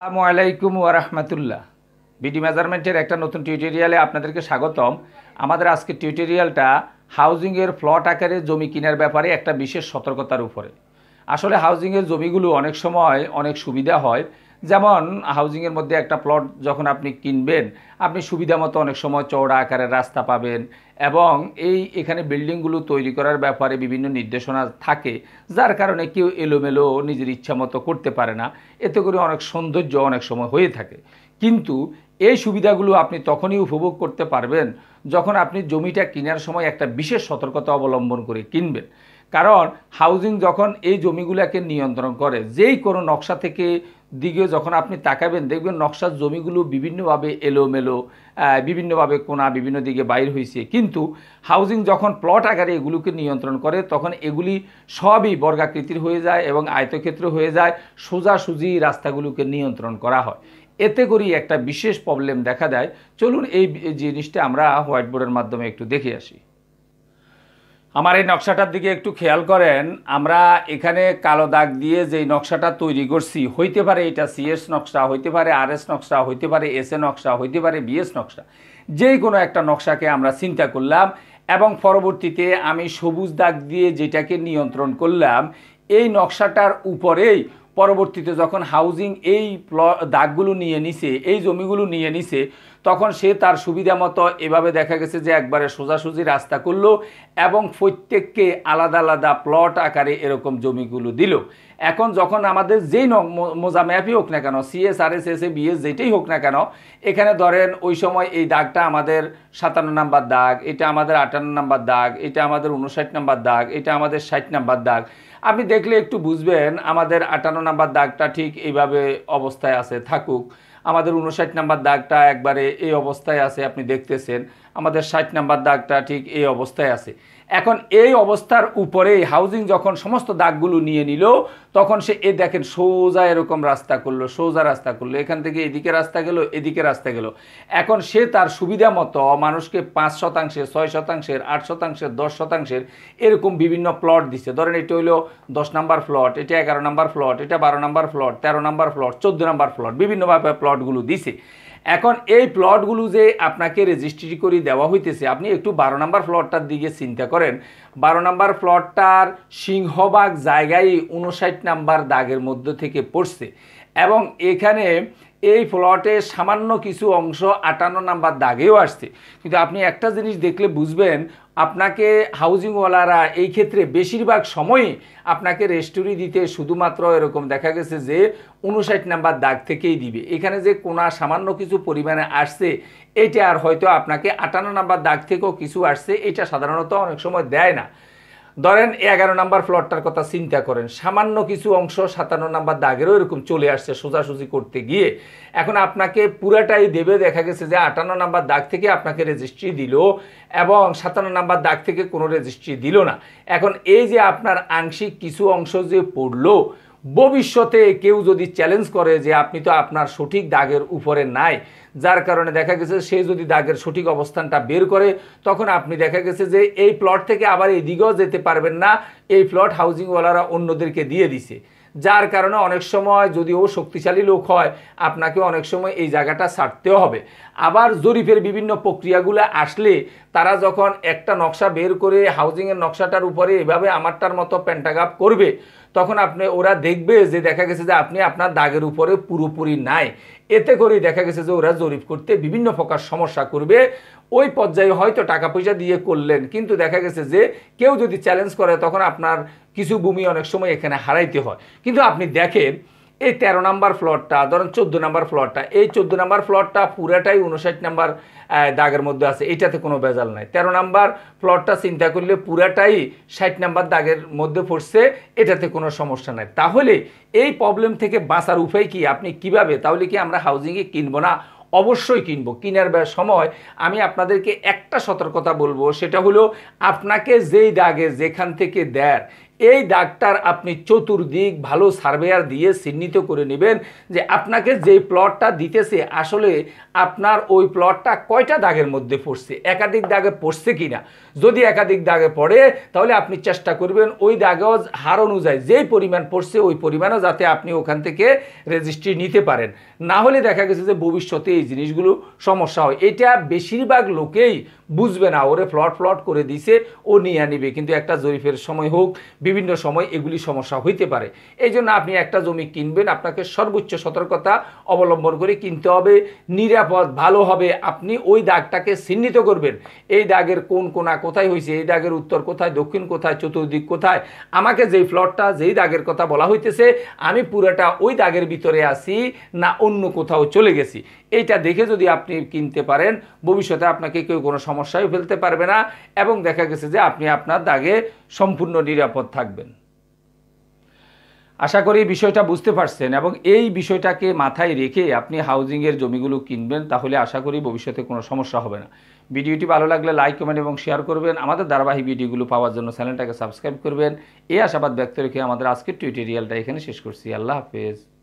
আসসালামু আলাইকুম ওয়া রাহমাতুল্লাহ। বিডি মেজারমেন্টের একটা নতুন টিউটোরিয়ালে আপনাদেরকে স্বাগতম। আমাদের আজকের টিউটোরিয়ালটা হাউজিংয়ের প্লট আকারে জমি কেনার ব্যাপারে একটা বিশেষ সতর্কতার উপরে। আসলে হাউজিংয়ের জমিগুলো অনেক সময় অনেক সুবিধা হয়, যেমন হাউজিংয়ের মধ্যে একটা প্লট যখন আপনি কিনবেন, আপনি সুবিধা মতো অনেক সময় চওড়া আকারের রাস্তা পাবেন এবং এখানে বিল্ডিংগুলো তৈরি করার ব্যাপারে বিভিন্ন নির্দেশনা থাকে, যার কারণে কেউ এলোমেলো নিজের ইচ্ছা মতো করতে পারে না। এতে করে অনেক সৌন্দর্য অনেক সময় হয়ে থাকে, কিন্তু এই সুবিধাগুলো আপনি তখনই উপভোগ করতে পারবেন যখন আপনি জমিটা কেনার সময় একটা বিশেষ সতর্কতা অবলম্বন করে কিনবেন। কারণ হাউজিং যখন এই জমিগুলোকে নিয়ন্ত্রণ করে, যেই কোনো নকশা থেকে দিকে যখন আপনি তাকাবেন দেখবেন নকশার জমিগুলো বিভিন্নভাবে এলোমেলো, বিভিন্নভাবে কোনা বিভিন্ন দিকে বাইর হয়েছে, কিন্তু হাউজিং যখন প্লট আকারে এগুলোকে নিয়ন্ত্রণ করে তখন এগুলি সবই বর্গাকৃতির হয়ে যায় এবং আয়তক্ষেত্র হয়ে যায়, সোজাসুজি রাস্তাগুলোকে নিয়ন্ত্রণ করা হয়। এতে করেই একটা বিশেষ প্রবলেম দেখা দেয়। চলুন এই জিনিসটা আমরা হোয়াইট বোর্ডের মাধ্যমে একটু দেখে আসি। আমার এই নকশাটার দিকে একটু খেয়াল করেন। আমরা এখানে কালো দাগ দিয়ে যেই নকশাটা তৈরি করছি, হইতে পারে এটা সিএস নকশা, হইতে পারে আরএস নকশা, হইতে পারে এসএ নকশা, হইতে পারে বিএস নকশা, যেই কোনো একটা নকশাকে আমরা চিন্তা করলাম এবং পরবর্তীতে আমি সবুজ দাগ দিয়ে যেটাকে নিয়ন্ত্রণ করলাম, এই নকশাটার উপরেই পরবর্তীতে যখন হাউজিং এই দাগগুলো নিয়ে নিছে, এই জমিগুলো নিয়ে নিছে, তখন সে তার সুবিধা মতো এভাবে দেখা গেছে যে একবারে সোজাসুজি রাস্তা করলো এবং প্রত্যেককে আলাদা আলাদা প্লট আকারে এরকম জমিগুলো দিল। এখন যখন আমাদের যেই মোজা ম্যাপই হোক না কেন, সিএস আরএস এসএ বিএস যেটাই হোক না কেন, এখানে ধরেন ওই সময় এই দাগটা আমাদের 57 নাম্বার দাগ, এটা আমাদের 58 নাম্বার দাগ, এটা আমাদের 59 নাম্বার দাগ, এটা আমাদের 60 নাম্বার দাগ। আপনি দেখলে একটু বুঝবেন আমাদের 58 নাম্বার দাগটা ঠিক এইভাবে অবস্থায় আছে, থাকুক। আমাদের 59 নাম্বার দাগটা একবারে এই অবস্থায় আছে, আপনি দেখতেছেন। আমাদের 60 নাম্বার দাগটা ঠিক এই অবস্থায় আছে। এখন এই অবস্থার উপরেই হাউজিং যখন সমস্ত দাগগুলো নিয়ে নিল, তখন সে দেখেন সোজা এরকম রাস্তা করলো, সোজা রাস্তা করলো, এখান থেকে এদিকে রাস্তা গেল, এদিকে রাস্তা গেল। এখন সে তার সুবিধা মতো মানুষকে 5%, 6%, 8%, 10% এরকম বিভিন্ন প্লট দিচ্ছে। ধরেন এটা হইলো 10 নাম্বার প্লট, এটা 11 নাম্বার প্লট, এটা 12 number plot, 13 number plot, 14 number plot, বিভিন্নভাবে প্লটগুলো দিছে। এখন এই প্লটগুলো যে আপনাকে রেজিস্ট্রি করে দেওয়া হইতেছে, আপনি একটু 12 নাম্বার প্লটটার দিকে চিন্তা করেন। 12 নাম্বার প্লটটার সিংহভাগ জায়গায় 59 নাম্বার দাগের মধ্য থেকে পড়ছে এবং এখানে এই প্লটে সামান্য কিছু অংশ 58 নাম্বার দাগেও আসছে। কিন্তু আপনি একটা জিনিস দেখলে বুঝবেন, আপনাকে হাউজিংওয়ালারা এই ক্ষেত্রে বেশিরভাগ সময়ই আপনাকে রেস্টোরি দিতে শুধুমাত্র এরকম দেখা গেছে যে 59 নাম্বার দাগ থেকেই দিবে। এখানে যে কোনা সামান্য কিছু পরিমাণে আসছে, এটা আর হয়তো আপনাকে 58 নাম্বার দাগ থেকেও কিছু আসছে, এটা সাধারণত অনেক সময় দেয় না। ধরেন 11 নাম্বার প্লটটার কথা চিন্তা করেন, সামান্য কিছু অংশ 57 নাম্বার দাগেরও এরকম চলে আসছে সোজাসুজি করতে গিয়ে। এখন আপনাকে পুরাটাই দেবে, দেখা গেছে যে 58 নাম্বার দাগ থেকে আপনাকে রেজিস্ট্রি দিল এবং 57 নাম্বার দাগ থেকে কোনো রেজিস্ট্রি দিল না। এখন এই যে আপনার আংশিক কিছু অংশ যে পড়লো, ভবিষ্যতে কেউ যদি চ্যালেঞ্জ করে যে আপনি তো আপনার সঠিক দাগের উপরে নাই, যার কারণে দেখা গেছে সে যদি দাগের সঠিক অবস্থানটা বের করে, তখন আপনি দেখা গেছে যে এই প্লট থেকে আবার এদিকেও যেতে পারবেন না, এই প্লট হাউজিংওয়ালারা অন্যদেরকে দিয়ে দিছে। যার কারণে অনেক সময় যদি ও শক্তিশালী লোক হয়, আপনাকে অনেক সময় এই জায়গাটা ছাড়তেও হবে। আবার জরিপের বিভিন্ন প্রক্রিয়াগুলো আসলে তারা যখন একটা নকশা বের করে হাউজিংয়ের নকশাটার উপরে এভাবে আমারটার মতো প্যান্টাগাপ করবে, তখন ওরা দেখবে যে দেখা গেছে যে আপনি আপনার দাগের উপরে পুরোপুরি নাই। এতে করেই দেখা গেছে যে ওরা জরিপ করতে বিভিন্ন প্রকার সমস্যা করবে। ওই পর্যায়ে হয়তো টাকা পয়সা দিয়ে করলেন, কিন্তু দেখা গেছে যে কেউ যদি চ্যালেঞ্জ করে তখন আপনার কিছু ভূমি অনেক সময় এখানে হারাইতে হয়। কিন্তু আপনি দেখেন এই 13 নাম্বার প্লটটা, ধরেন 14 নাম্বার প্লটটা, এই 14 নাম্বার প্লটটা পুরাটাই 59 নাম্বার দাগের মধ্যে আছে, এইটাতে কোনো ভেজাল নাই। 13 নাম্বার প্লটটা চিন্তা করলে পুরাটাই 60 নাম্বার দাগের মধ্যে পড়ছে, এটাতে কোনো সমস্যা নাই। তাহলে এই প্রবলেম থেকে বাঁচার উপায় কি? আপনি কিভাবে, তাহলে কি আমরা হাউজিংয়ে কিনবো না? অবশ্যই কিনবো। কেনার সময় আমি আপনাদেরকে একটা সতর্কতা বলবো, সেটা হলো আপনাকে যেই দাগে যেখান থেকে দেয় এই দাগটার আপনি চতুর্দিক ভালো সার্ভেয়ার দিয়ে চিহ্নিত করে নেবেন যে আপনাকে যে প্লটটা দিতেছে আসলে আপনার ওই প্লটটা কয়টা দাগের মধ্যে পড়ছে, একাধিক দাগে পড়ছে কিনা। যদি একাধিক দাগে পড়ে তাহলে আপনি চেষ্টা করবেন ওই দাগজ হার অনুযায়ী যেই পরিমাণ পড়ছে ওই পরিমাণও যাতে আপনি ওখান থেকে রেজিস্ট্রি নিতে পারেন। না হলে দেখা গেছে যে ভবিষ্যতে এই জিনিসগুলো সমস্যা হয়। এটা বেশিরভাগ লোকেই বুঝবে না, ওরে ফ্লট করে দিছে ও নিয়ে নিবে, কিন্তু একটা জরিপের সময় হোক বিভিন্ন সময় এগুলি সমস্যা হইতে পারে। এই জন্য আপনি একটা জমি কিনবেন, আপনাকে সর্বোচ্চ সতর্কতা অবলম্বন করে কিনতে হবে, নিরাপদ ভালো হবে। আপনি ওই দাগটাকে চিহ্নিত করবেন, এই দাগের কোন কোনা কোথায় হয়েছে, এই দাগের উত্তর কোথায়, দক্ষিণ কোথায়, চতুর্দিক কোথায়, আমাকে যেই প্লটটা যেই দাগের কথা বলা হইতেছে আমি পুরোটা ওই দাগের ভিতরে আছি না অন্য কোথাও চলে গেছি। এইটা দেখে যদি আপনি কিনতে পারেন ভবিষ্যতে আপনাকে কেউ কোনো সমস্যায় ফেলতে পারবে না এবং দেখা গেছে যে আপনি আপনার দাগে সম্পূর্ণ নিরাপদ থাকবেন। আশা করি বিষয়টা বুঝতে পারছেন এবং এই বিষয়টাকে মাথায় রেখে আপনি হাউজিংয়ের জমিগুলো কিনবেন, তাহলে আশা করি ভবিষ্যতে কোনো সমস্যা হবে না। ভিডিওটি ভালো লাগলে লাইক, কমেন্ট এবং শেয়ার করবেন। আমাদের ধারাবাহিক ভিডিওগুলো পাওয়ার জন্য চ্যানেলটাকে সাবস্ক্রাইব করবেন। এই আশাবাদ ব্যক্ত রেখে আমাদের আজকের টিউটোরিয়ালটা এখানে শেষ করছি। আল্লাহ হাফেজ।